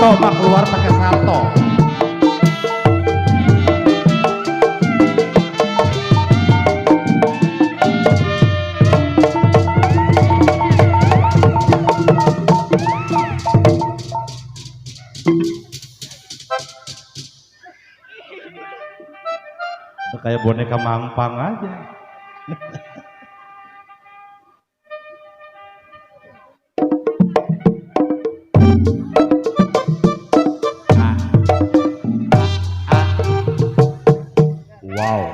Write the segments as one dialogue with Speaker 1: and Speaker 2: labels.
Speaker 1: salto mah keluar pakai salto. Kayak boneka mangpang aja. Wow.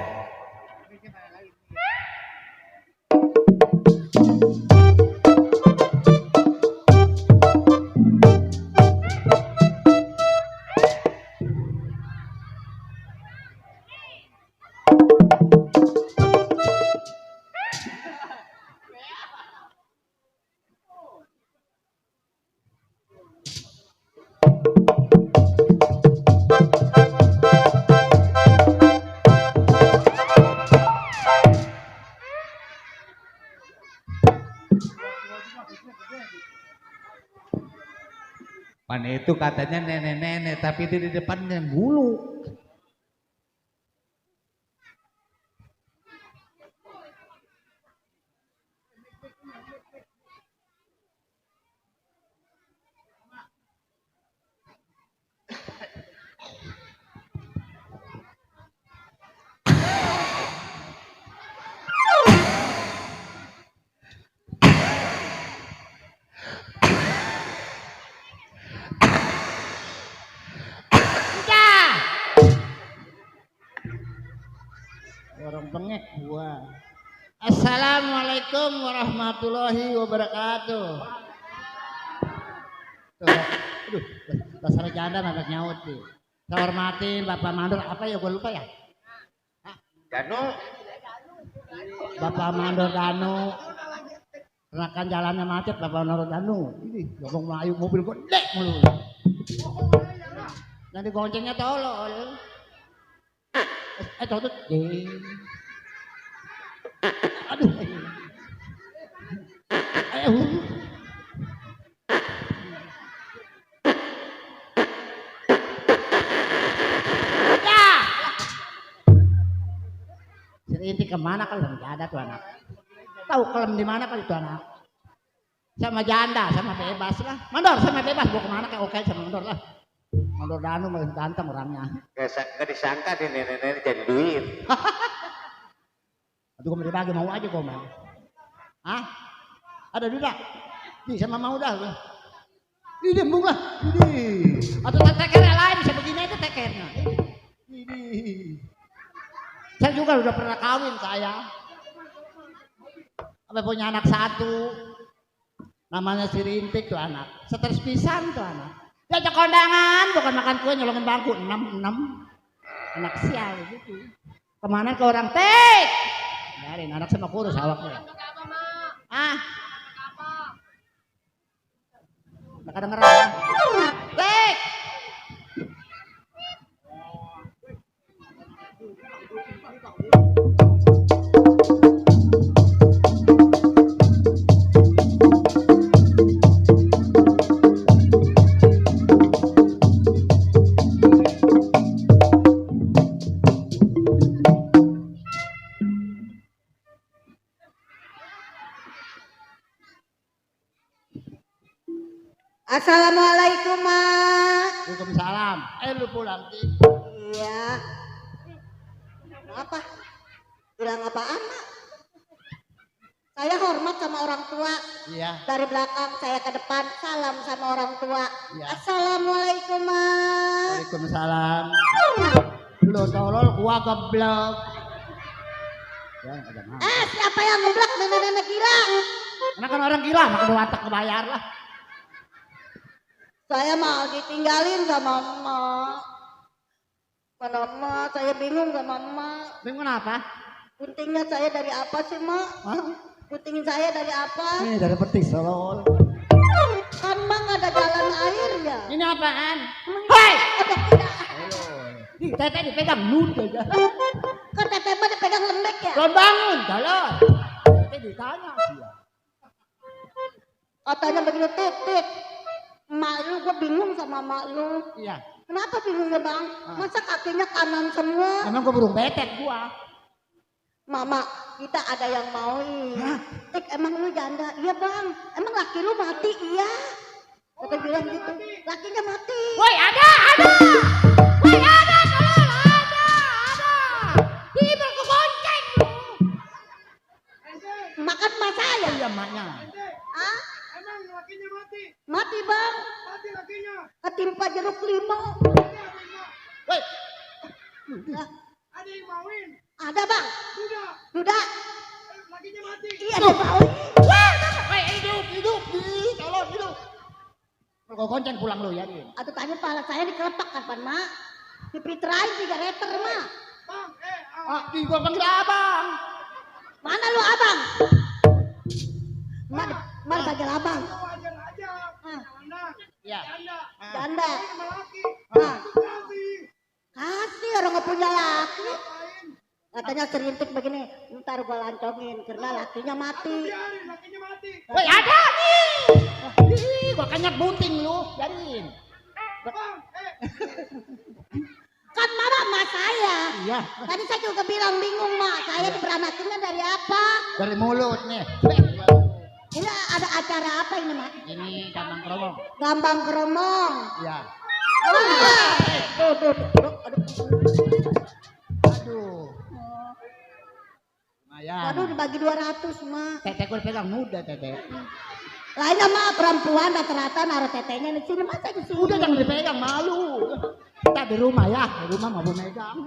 Speaker 1: Pan itu katanya nenek-nenek, tapi itu di depannya bulu.
Speaker 2: Orang bengek gua. Assalamualaikum warahmatullahi wabarakatuh. Aduh, dasar janda anak nyaut nih. Saya hormatin Bapak Mandor, apa ya gua lupa ya?
Speaker 3: Danu.
Speaker 2: Bapak Mandor Danu. Renakan jalannya macet Bapak Mandor Danu. Ini ngomong Melayu mobil gede mulu. Nanti goncengnya tolol. Tutut. Aduh. Ayo. Inti kemana kali nggak ada tuh anak? Tahu kelem di mana kali tuh anak? Sama janda, sama bebas lah. Mandor sama bebas, mau kemana kayak oke sama Mandor lah. Mandor Danu masih ganteng orangnya.
Speaker 3: Gak disangka deh nenek-nenek jadi duit.
Speaker 2: Aduh, gue mau dibagi mau aja gue mau. Hah? Ada duit tak? Nih sama mau dah. Ini dembung lah. Ini. Atau tekernya lain bisa begini aja tekernya. Ini. Saya juga udah pernah kawin saya. Apa punya anak satu. Namanya si Rintik tuh anak. Stres pisan tuh anak. Diajak kondangan, bukan makan kue nyolongin bangku. 6. Anak sial gitu. Kemana ke orang tek? Biarin anak sama kurus awaknya. Ah. Nggak kedengeran ya? Tek.
Speaker 4: Assalamualaikum, Mak.
Speaker 2: Waalaikumsalam. Lu pulang sih?
Speaker 4: Iya. Apa? Bilang apaan, Mak? Saya hormat sama orang tua.
Speaker 2: Iya.
Speaker 4: Dari belakang saya ke depan salam sama orang tua.
Speaker 2: Iya.
Speaker 4: Assalamualaikum, Mak.
Speaker 2: Waalaikumsalam. Lu tolol gua geblek. Ya, ada mah.
Speaker 4: Siapa yang ngeblak nenek-nenek gila?
Speaker 2: Karena kan orang gila, maka watak kebayar lah.
Speaker 4: Saya mau ditinggalin sama emak. Mana emak? Saya bingung sama emak.
Speaker 2: Bingung apa?
Speaker 4: Guntingnya saya dari apa sih, Mak?
Speaker 2: Hah?
Speaker 4: Gunting saya dari apa?
Speaker 2: Ini dari petis tolol.
Speaker 4: Kan Mak ada jalan airnya.
Speaker 2: Ini apaan? Hei!
Speaker 4: Ada tidak?
Speaker 2: Nih, teteh dipegang nut aja.
Speaker 4: Kan teteh mah dipegang lembek ya?
Speaker 2: Belum bangun, tolol. Teteh ditanya sih ya.
Speaker 4: Katanya begitu tit. Emak lu, gue bingung sama emak lu.
Speaker 2: Iya.
Speaker 4: Kenapa bingungnya bang? Masa kakinya kanan semua?
Speaker 2: Emang gue burung betet gua.
Speaker 4: Mama, kita ada yang mauin. Tik, emang lu janda? Iya bang. Emang laki lu mati? Iya. Kata bilang gitu. Lakinya mati.
Speaker 2: Woi ada. Woi ada, tolong ada. Ini berkegonceng lu.
Speaker 4: Makan emak saya.
Speaker 2: Iya maknya.
Speaker 4: Hah?
Speaker 5: Emang lakinya mati?
Speaker 4: Mati bang.
Speaker 5: Mati lakinya.
Speaker 4: Ketimpa jeruk limau.
Speaker 2: Woi.
Speaker 4: Nah,
Speaker 5: Ada yang mauin?
Speaker 4: ada bang.
Speaker 5: Sudah.
Speaker 4: Sudah.
Speaker 5: Lakinya mati.
Speaker 4: Iya ada mauin.
Speaker 2: Woi hidup. Tolong hidup. Berkegonceng pulang lu ya Din.
Speaker 4: Aduh tanya pala saya dikelepak kapan mak? Dipiterain 3 meter mak.
Speaker 5: Bang,
Speaker 2: Di gua panggil abang.
Speaker 4: Mana lu abang? Mak panggil abang.
Speaker 5: wajar aja.
Speaker 4: Ah.
Speaker 5: Anak,
Speaker 2: Iya.
Speaker 5: janda.
Speaker 4: Janda.
Speaker 5: Ini sama laki.
Speaker 4: Ah.
Speaker 5: Itu kasih.
Speaker 4: Kasih orang nggak punya laki.
Speaker 5: Ngapain?
Speaker 4: Katanya serintik begini, ntar gua lancongin karena lakinya mati.
Speaker 5: Biarin lakinya mati.
Speaker 2: Woi ada nih. Gua kanyat bunting lu. Biarin.
Speaker 5: Bang,
Speaker 4: Kan mama emak saya.
Speaker 2: Iya.
Speaker 4: Tadi saya juga bilang bingung mak, saya diberanakinnya dari apa?
Speaker 2: Dari mulut nih.
Speaker 4: Ini ada acara apa ini mak?
Speaker 2: Ini gambang keromong.
Speaker 4: Gambang keromong.
Speaker 2: Iya.
Speaker 4: Wah, tuh.
Speaker 2: Aduh. Lumayan.
Speaker 4: Waduh dibagi 200 mak.
Speaker 2: Tete gue pegang muda tete.
Speaker 4: Lainnya mah perempuan rata-rata naruh tetenya di sini, masa di sini?
Speaker 2: Udah jangan dipegang malu. Kita di rumah ya, di rumah nggak mau megang.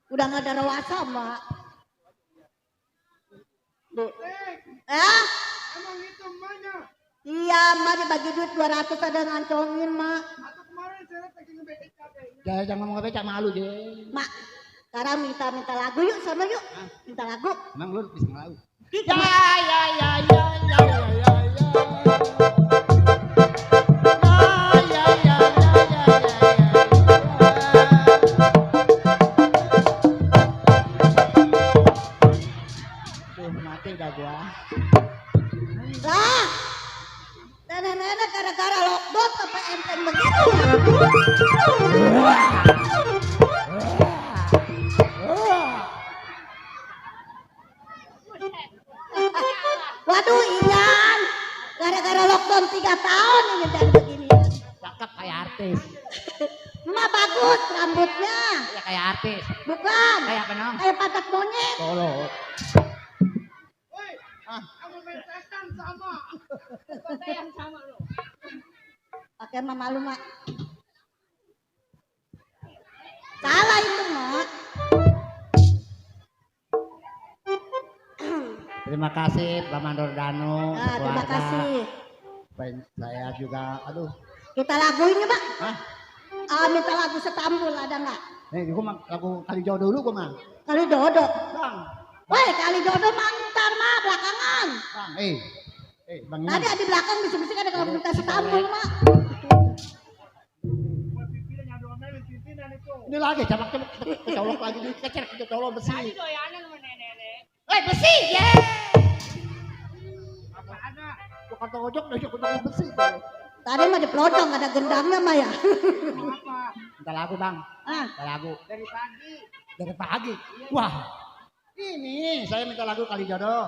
Speaker 4: Udah nggak ada rewasa mak.
Speaker 5: Dik, emang itu emaknya?
Speaker 4: Iya mak dibagi duit 200 ada ngancongin mak.
Speaker 5: Atau kemarin saya lagi ngebedek cabenya.
Speaker 2: Jangan ngomong becak malu deh.
Speaker 4: Mak, sekarang minta lagu yuk sama yuk. Minta lagu.
Speaker 2: Emang lu bisa malu?
Speaker 4: Kita
Speaker 2: Ya. Mati dah gua.
Speaker 4: lah. Nenek-nenek gara-gara lockdown sampai enteng begitu. Waduh Ian, gara-gara lockdown 3 tahun ini jadi begini.
Speaker 2: Cakep kayak artis.
Speaker 4: Emak bagus rambutnya.
Speaker 2: Ya kayak artis.
Speaker 4: Bukan.
Speaker 2: Kayak apa nong?
Speaker 4: Kayak pantat monyet.
Speaker 2: Tolong.
Speaker 5: Woi, kamu main setan sama. Yang sama lo.
Speaker 4: Pakai mama lu mak. Salah itu mak.
Speaker 2: Terima kasih Pak Mandor Danu.
Speaker 4: Nah, terima kasih.
Speaker 2: Saya juga, aduh.
Speaker 4: Kita laguin ya pak.
Speaker 2: Hah?
Speaker 4: Minta lagu setambul ada nggak?
Speaker 2: Gue mah lagu kali jauh dulu gue mah.
Speaker 4: Kali dodo.
Speaker 2: Bang,
Speaker 4: Woi kali dodo mah ntar mah belakangan.
Speaker 2: bang, bang
Speaker 4: Tadi
Speaker 2: ini.
Speaker 4: di belakang bisik-bisik ada kalau minta setambul mak.
Speaker 5: Pimpinan yang domelin pimpinan itu.
Speaker 2: Ini lagi cabak-cabak kecolok lagi dikecer kecolok besi.
Speaker 5: Tadi doyanan sama nenek-nenek.
Speaker 2: Besi, ye.
Speaker 5: Apa ada?
Speaker 2: Gua kata ojok dah kecolok besi.
Speaker 4: Tadi mah di pelodong ada gendangnya mah ya.
Speaker 5: Apa?
Speaker 2: Minta lagu bang,
Speaker 4: Ah,
Speaker 2: minta lagu
Speaker 5: Dari pagi.
Speaker 2: dari pagi. Wah, ini saya minta lagu kali jodoh.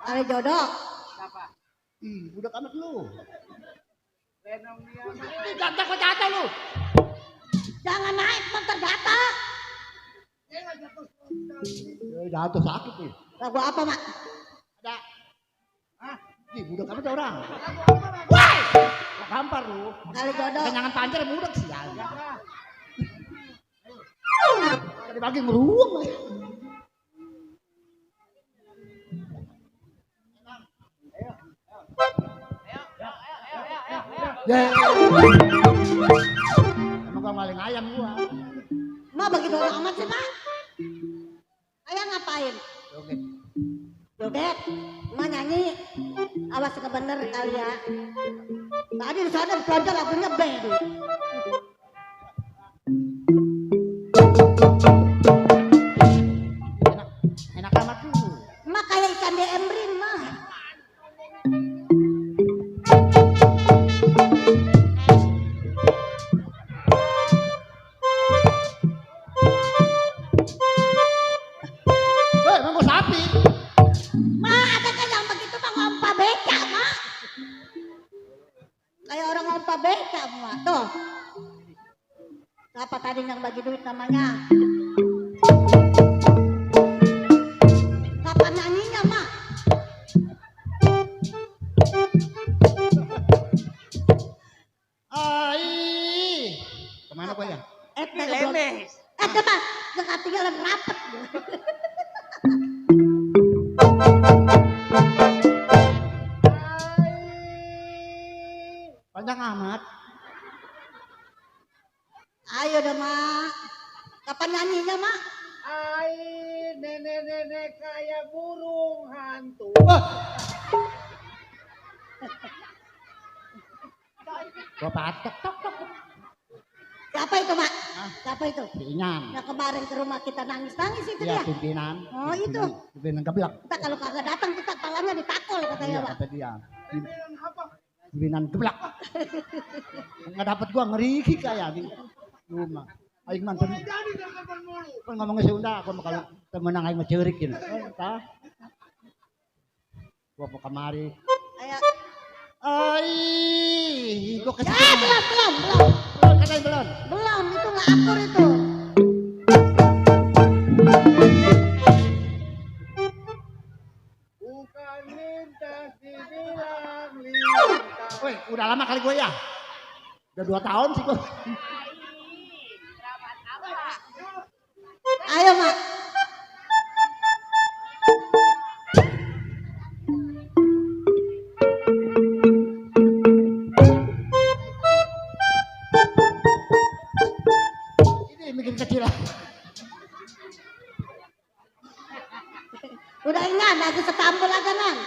Speaker 4: kali jodoh.
Speaker 5: Siapa?
Speaker 2: Budak amat lu.
Speaker 5: Lenong dia.
Speaker 2: Jatuh kok jatuh lu.
Speaker 4: Jangan naik motor jatuh.
Speaker 5: Dia nggak jatuh.
Speaker 2: Jatuh sakit nih.
Speaker 4: Lagu apa mak?
Speaker 2: Ada. Hah? Ih, budak amat orang.
Speaker 5: Lagu apa lagi?
Speaker 2: Wah, gampar lu.
Speaker 4: Kali jodoh.
Speaker 2: Kenyangan panjer budak sih ya. Tadi pagi meruang. Ya. Emang gua maling ayam gua.
Speaker 4: Mak bagi dodo amat sih mak. Ayah ngapain?
Speaker 2: Oke.
Speaker 4: Joget. Mak nyanyi. Awas nggak bener kali ya. Tadi di sana di pelonco lagunya band.
Speaker 2: Enak amat lu.
Speaker 4: Mak kayak ikan di embrin mah. Kayak orang ngompa beka, Mak. Tuh. Siapa tadi yang bagi duit namanya? Kapan nyanyinya, Mak?
Speaker 2: Ai. Kemana gua ya?
Speaker 4: Lemes. Coba, ketinggalan rapet.
Speaker 2: Panjang amat.
Speaker 4: Ayo dong, Mak. Kapan nyanyinya, Mak?
Speaker 5: Ai, nenek-nenek kayak burung hantu.
Speaker 2: Gua patok tok tok.
Speaker 4: Siapa itu, Mak? Siapa itu?
Speaker 2: Si Inyan.
Speaker 4: Yang kemarin ke rumah kita nangis-nangis itu
Speaker 2: Iya,
Speaker 4: dia.
Speaker 2: pimpinan.
Speaker 4: Oh, itu.
Speaker 2: Pimpinan keblak.
Speaker 4: Kita kalau kagak datang kita palanya ditakol katanya,
Speaker 2: Iya,
Speaker 4: Pak.
Speaker 2: kata dia. Pimpinan keblak. Enggak dapat gua ngeri kayak di rumah. Aing mantan.
Speaker 5: Jadi kapan mulu.
Speaker 2: Kan ngomongnya Sunda, aku mah kalau temenang aing mah ceurik gitu. Tah. Gua mau kemari.
Speaker 4: Ayo.
Speaker 2: Ai, gua
Speaker 4: Ya,
Speaker 2: kesini.
Speaker 4: belum.
Speaker 2: Belum, katanya belum.
Speaker 4: Belum, itu nggak akur itu.
Speaker 5: Bukan lintas dibilang lintas.
Speaker 2: Woi, udah lama kali gua ya. Udah 2 tahun sih gua.
Speaker 4: Ayo, Mak.
Speaker 2: Ini bikin kecil.
Speaker 4: Udah ingat, lagi setambul aja, Nang.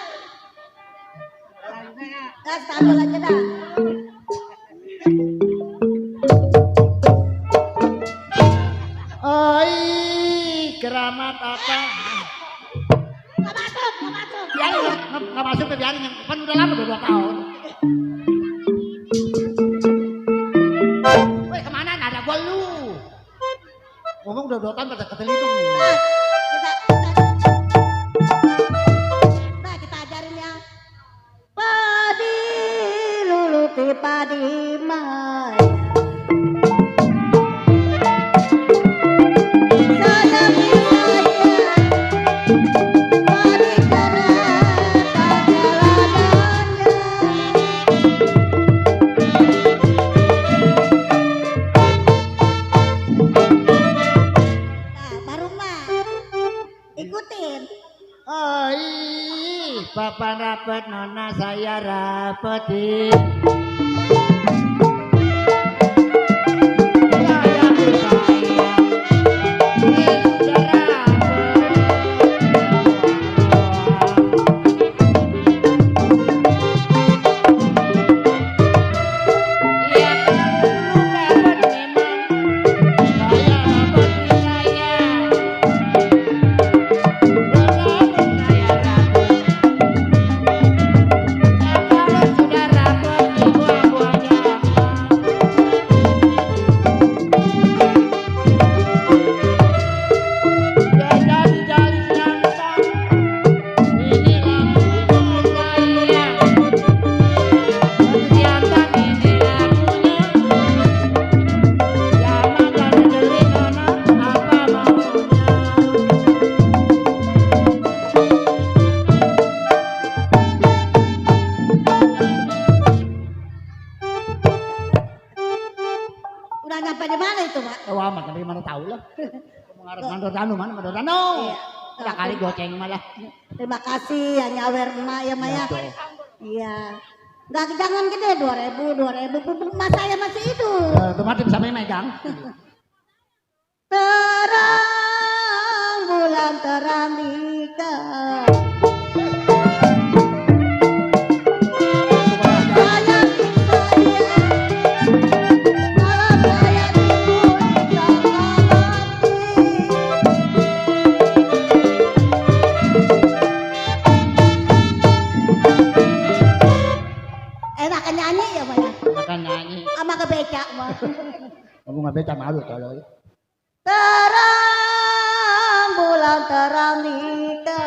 Speaker 4: Nah, setambul aja dah.
Speaker 2: Ai, keramat apa?
Speaker 4: Nggak masuk.
Speaker 2: Biarin, nggak masuk ke biarin. Kan udah lama, udah 2 tahun. Woi, kemana? Nada gua lu. Ngomong udah 2 tahun pada ketelidung.
Speaker 4: Kita ajarin ya. Padi luluti padi mai. Ikutin.
Speaker 2: Ai, papa rapet, nona saya rapetin. Saya bersayang, sudah rapet. Ya kalau belum dapat memang saya rapetin saya.
Speaker 4: Udah nyampe di mana itu, Pak?
Speaker 2: Wah, mah dari mana tahu lah. Mengarah Mandorano mana Mandorano.
Speaker 4: Iya.
Speaker 2: Udah kali goceng malah.
Speaker 4: Terima kasih ya nyawer emak ya Maya. Iya. Nggak jangan gede 2.000 pupuk emak saya masih hidup.
Speaker 2: Otomatis bisa megang.
Speaker 4: Terang bulan terang ika. Enak nyanyi ya Maya.
Speaker 2: Makan nyanyi.
Speaker 4: Sama kebeca mah.
Speaker 2: Kamu nggak beca malu kalau.
Speaker 4: Terang bulan terang nika.